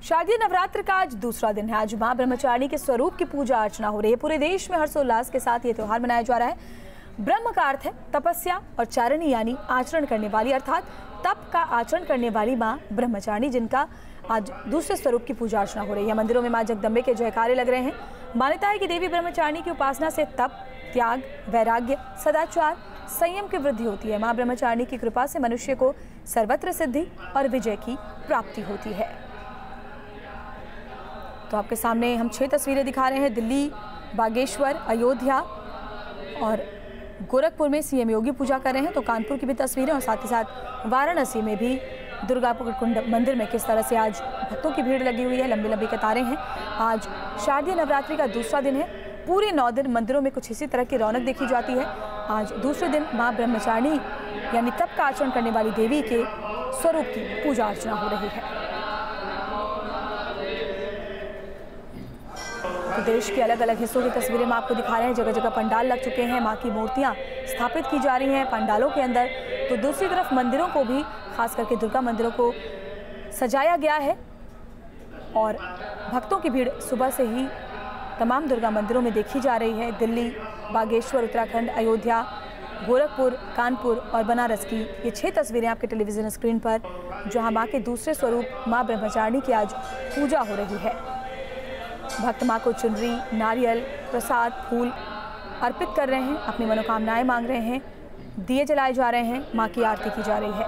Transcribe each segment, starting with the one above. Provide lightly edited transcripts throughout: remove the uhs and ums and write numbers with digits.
शारदीय नवरात्र का आज दूसरा दिन है। आज मां ब्रह्मचारिणी के स्वरूप की पूजा अर्चना हो रही है। पूरे देश में हर्षोल्लास के साथ ये त्योहार मनाया जा रहा है। ब्रह्म का अर्थ है तपस्या और चारिणी यानी आचरण करने वाली, अर्थात तप का आचरण करने वाली मां ब्रह्मचारिणी, जिनका आज दूसरे स्वरूप की पूजा अर्चना हो रही है। मंदिरों में मां जगदम्बे के जयकारे लग रहे हैं। मान्यता है कि देवी ब्रह्मचारिणी की उपासना से तप, त्याग, वैराग्य, सदाचार, संयम की वृद्धि होती है। मां ब्रह्मचारिणी की कृपा से मनुष्य को सर्वत्र सिद्धि और विजय की प्राप्ति होती है। तो आपके सामने हम 6 तस्वीरें दिखा रहे हैं। दिल्ली, बागेश्वर, अयोध्या और गोरखपुर में सीएम योगी पूजा कर रहे हैं। तो कानपुर की भी तस्वीरें और साथ ही साथ वाराणसी में भी दुर्गा कुंड मंदिर में किस तरह से आज भक्तों की भीड़ लगी हुई है, लंबी लंबी कतारें हैं। आज शारदीय नवरात्रि का दूसरा दिन है। पूरे 9 दिन मंदिरों में कुछ इसी तरह की रौनक देखी जाती है। आज दूसरे दिन मां ब्रह्मचारिणी यानी तप का आचरण करने वाली देवी के स्वरूप की पूजा अर्चना हो रही है। तो देश के अलग अलग हिस्सों की तस्वीरें हम आपको दिखा रहे हैं। जगह जगह पंडाल लग चुके हैं, मां की मूर्तियां स्थापित की जा रही हैं पंडालों के अंदर। तो दूसरी तरफ मंदिरों को भी, खास करके दुर्गा मंदिरों को सजाया गया है और भक्तों की भीड़ सुबह से ही तमाम दुर्गा मंदिरों में देखी जा रही है। दिल्ली, बागेश्वर, उत्तराखंड, अयोध्या, गोरखपुर, कानपुर और बनारस की ये 6 तस्वीरें आपके टेलीविजन स्क्रीन पर, जहां मां के दूसरे स्वरूप मां ब्रह्मचारिणी की आज पूजा हो रही है। भक्त मां को चुनरी, नारियल, प्रसाद, फूल अर्पित कर रहे हैं, अपनी मनोकामनाएं मांग रहे हैं, दिए जलाए जा रहे हैं, मां की आरती की जा रही है।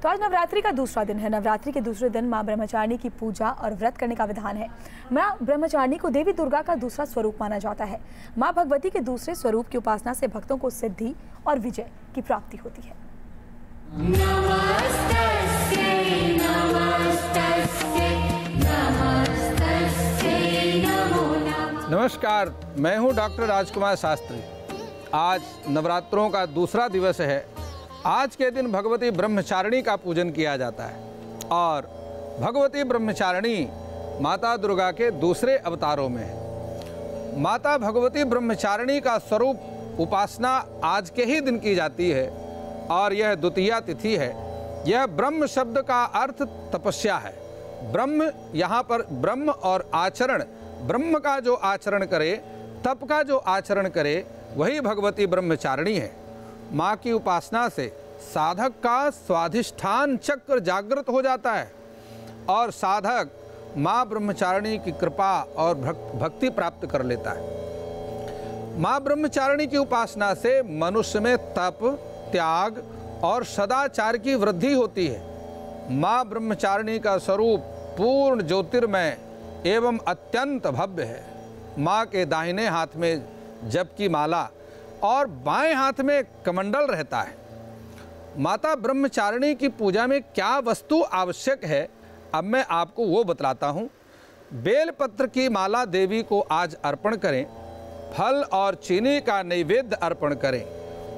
तो आज नवरात्रि का दूसरा दिन है। नवरात्रि के दूसरे दिन मां ब्रह्मचारिणी की पूजा और व्रत करने का विधान है। मां ब्रह्मचारिणी को देवी दुर्गा का दूसरा स्वरूप माना जाता है। मां भगवती के दूसरे स्वरूप की उपासना से भक्तों को सिद्धि और विजय की प्राप्ति होती है। नमस्कार, मैं हूं डॉक्टर राजकुमार शास्त्री। आज नवरात्रों का दूसरा दिवस है। आज के दिन भगवती ब्रह्मचारिणी का पूजन किया जाता है और भगवती ब्रह्मचारिणी माता दुर्गा के दूसरे अवतारों में है। माता भगवती ब्रह्मचारिणी का स्वरूप उपासना आज के ही दिन की जाती है और यह द्वितीया तिथि है। यह ब्रह्म शब्द का अर्थ तपस्या है। ब्रह्म यहाँ पर ब्रह्म और आचरण, ब्रह्म का जो आचरण करे, तप का जो आचरण करे, वही भगवती ब्रह्मचारिणी है। माँ की उपासना से साधक का स्वाधिष्ठान चक्र जागृत हो जाता है और साधक माँ ब्रह्मचारिणी की कृपा और भक्ति प्राप्त कर लेता है। माँ ब्रह्मचारिणी की उपासना से मनुष्य में तप, त्याग और सदाचार की वृद्धि होती है। माँ ब्रह्मचारिणी का स्वरूप पूर्ण ज्योतिर्मय एवं अत्यंत भव्य है। माँ के दाहिने हाथ में जप की माला और बाएं हाथ में कमंडल रहता है। माता ब्रह्मचारिणी की पूजा में क्या वस्तु आवश्यक है, अब मैं आपको वो बतलाता हूँ। बेलपत्र की माला देवी को आज अर्पण करें, फल और चीनी का नैवेद्य अर्पण करें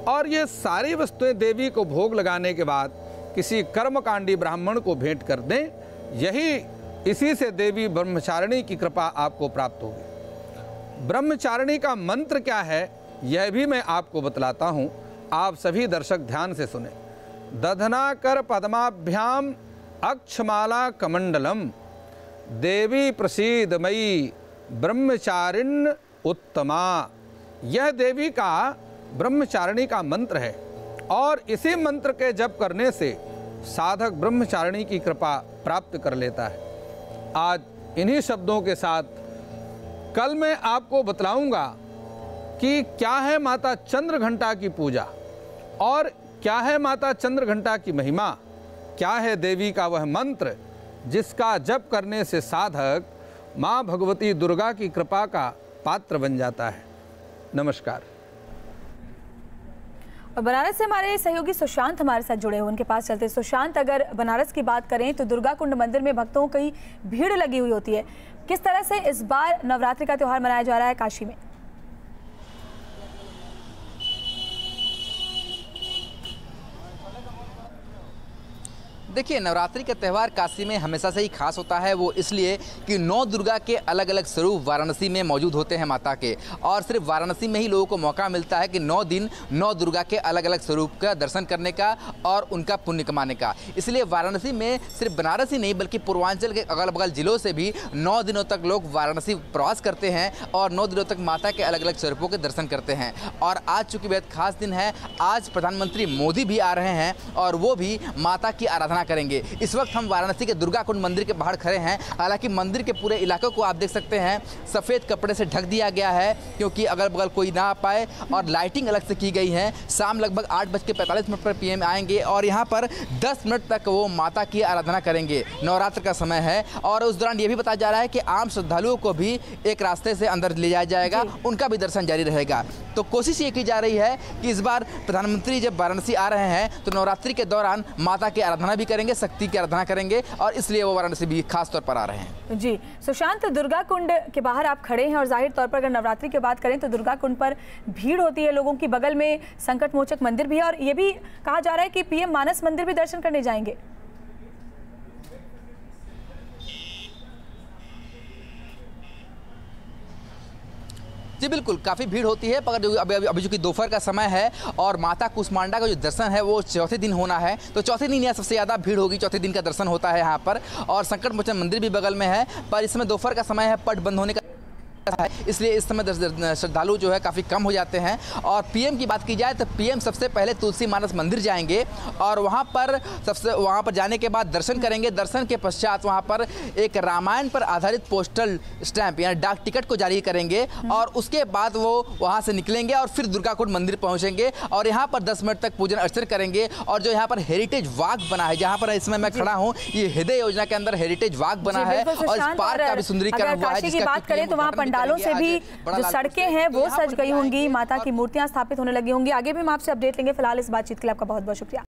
और ये सारी वस्तुएं देवी को भोग लगाने के बाद किसी कर्मकांडी ब्राह्मण को भेंट कर दें। इसी से देवी ब्रह्मचारिणी की कृपा आपको प्राप्त होगी। ब्रह्मचारिणी का मंत्र क्या है, यह भी मैं आपको बतलाता हूँ। आप सभी दर्शक ध्यान से सुने। दधनाकर पद्माभ्याम अक्षमाला कमंडलम देवी प्रसीद मयी ब्रह्मचारिण्य उत्तमा। यह देवी का ब्रह्मचारिणी का मंत्र है और इसी मंत्र के जप करने से साधक ब्रह्मचारिणी की कृपा प्राप्त कर लेता है। आज इन्हीं शब्दों के साथ कल मैं आपको बतलाऊंगा कि क्या है माता चंद्रघंटा की पूजा और क्या है माता चंद्रघंटा की महिमा, क्या है देवी का वह मंत्र जिसका जप करने से साधक माँ भगवती दुर्गा की कृपा का पात्र बन जाता है। नमस्कार। और बनारस से हमारे सहयोगी सुशांत हमारे साथ जुड़े हुए, उनके पास चलते। सुशांत, अगर बनारस की बात करें तो दुर्गा कुंड मंदिर में भक्तों की भीड़ लगी हुई होती है। किस तरह से इस बार नवरात्रि का त्यौहार मनाया जा रहा है काशी में? देखिए, नवरात्रि का त्यौहार काशी में हमेशा से ही खास होता है। वो इसलिए कि 9 दुर्गा के अलग अलग स्वरूप वाराणसी में मौजूद होते हैं माता के, और सिर्फ वाराणसी में ही लोगों को मौका मिलता है कि 9 दिन 9 दुर्गा के अलग अलग स्वरूप का दर्शन करने का और उनका पुण्य कमाने का। इसलिए वाराणसी में सिर्फ बनारस ही नहीं बल्कि पूर्वांचल के अगल बगल जिलों से भी 9 दिनों तक लोग वाराणसी प्रवास करते हैं और 9 दिनों तक माता के अलग अलग स्वरूपों के दर्शन करते हैं। और आज चूंकि बेहद खास दिन है, आज प्रधानमंत्री मोदी भी आ रहे हैं और वो भी माता की आराधना करेंगे। इस वक्त हम वाराणसी के दुर्गा कुंड मंदिर के बाहर खड़े हैं। हालांकि मंदिर के पूरे इलाके को आप देख सकते हैं सफ़ेद कपड़े से ढक दिया गया है, क्योंकि अगल बगल कोई ना आ पाए, और लाइटिंग अलग से की गई है। शाम लगभग 8:45 पर PM आएंगे और यहाँ पर 10 मिनट तक वो माता की आराधना करेंगे। नवरात्र का समय है और उस दौरान ये भी बताया जा रहा है कि आम श्रद्धालुओं को भी एक रास्ते से अंदर ले जाया जाएगा, उनका भी दर्शन जारी रहेगा। तो कोशिश ये की जा रही है कि इस बार प्रधानमंत्री जब वाराणसी आ रहे हैं तो नवरात्रि के दौरान माता की आराधना भी करेंगे, शक्ति की आराधना करेंगे, और इसलिए वो वाराणसी भी खास तौर पर आ रहे हैं। जी सुशांत, दुर्गा कुंड के बाहर आप खड़े हैं और जाहिर तौर पर अगर नवरात्रि की बात करें तो दुर्गा कुंड पर भीड़ होती है लोगों की। बगल में संकट मोचक मंदिर भी है और ये भी कहा जा रहा है कि PM मानस मंदिर भी दर्शन करने जाएंगे। जी बिल्कुल, काफ़ी भीड़ होती है, पर अभी जो कि दोपहर का समय है और माता कुष्मांडा का जो दर्शन है वो चौथे दिन होना है, तो चौथे दिन यहाँ सबसे ज़्यादा भीड़ होगी। चौथे दिन का दर्शन होता है यहाँ पर, और संकट मोचन मंदिर भी बगल में है, पर इसमें दोपहर का समय है, पट बंद होने का है, इसलिए इस समय श्रद्धालु जो है काफ़ी कम हो जाते हैं। और PM की बात की जाए तो PM सबसे पहले तुलसी मानस मंदिर जाएंगे और वहाँ पर जाने के बाद दर्शन करेंगे। दर्शन के पश्चात वहाँ पर एक रामायण पर आधारित पोस्टल स्टैंप यानी डाक टिकट को जारी करेंगे, और उसके बाद वो वहाँ से निकलेंगे और फिर दुर्गा कुंड मंदिर पहुँचेंगे और यहाँ पर 10 मिनट तक पूजन अर्चन करेंगे। और जो यहाँ पर हेरिटेज वाक बना है, जहाँ पर इसमें मैं खड़ा हूँ, ये हृदय योजना के अंदर हेरिटेज वाक बना है और इस पार्क का भी सुंदरीकरण हुआ है। पंडालों से भी जो सड़कें हैं वो सज गई होंगी, माता की मूर्तियां स्थापित होने लगी होंगी। आगे भी हम आपसे अपडेट लेंगे। फिलहाल इस बातचीत के लिए आपका बहुत बहुत शुक्रिया।